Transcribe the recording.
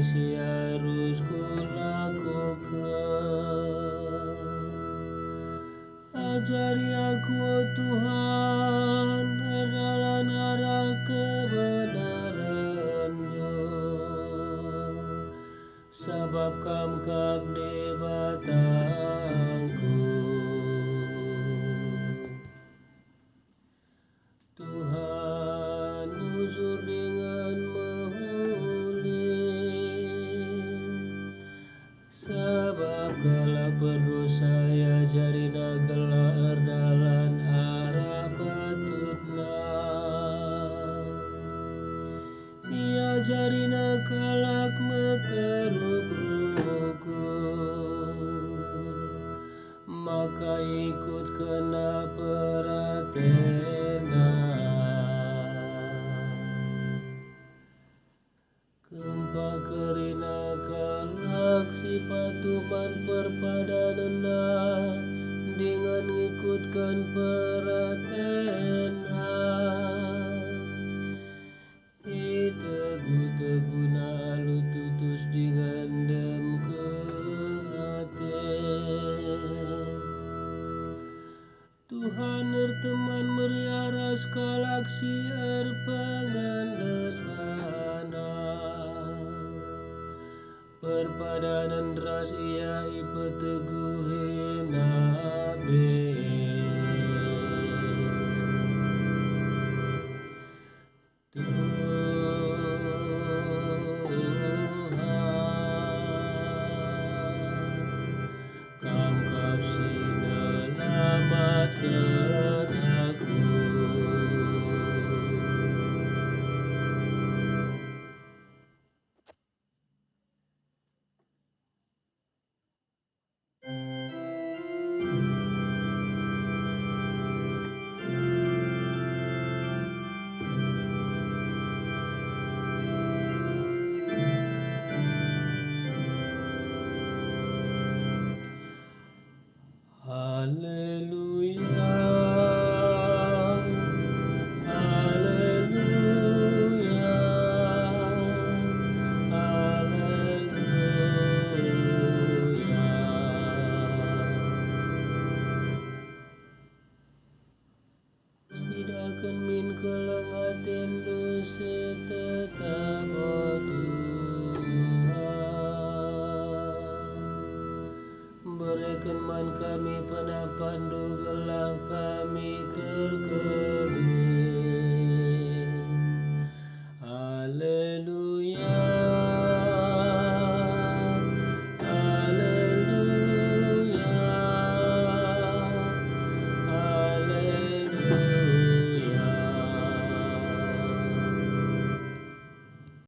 misi harus kulakukan. Ajari aku, oh Tuhan, jalan arah kebenaran-Mu, sabab Kam kabde batangku. Tuhan uzur dengan mahuli, sabab kala perlu saya jarina gelar dalan arah patutna. Ia jarina kalak meteruk rukun, maka ikut kena peratena. Kempa kerina kalak sipatuman perpadanena, dengan ikutkan peratena. Teguna lu tutus dengan dem kelehaten. Tuhan erteman meriaras kalak siar pengandes bana, perpadanan deras ia ipeteguhe nabe. Kam kapsi menyelamatkan aku. Haleluya, haleluya, haleluya. Sidakan min kelengaten dosa tetap, oh Tuhan. Berikan man kami penapandu gelang kami terkeluh.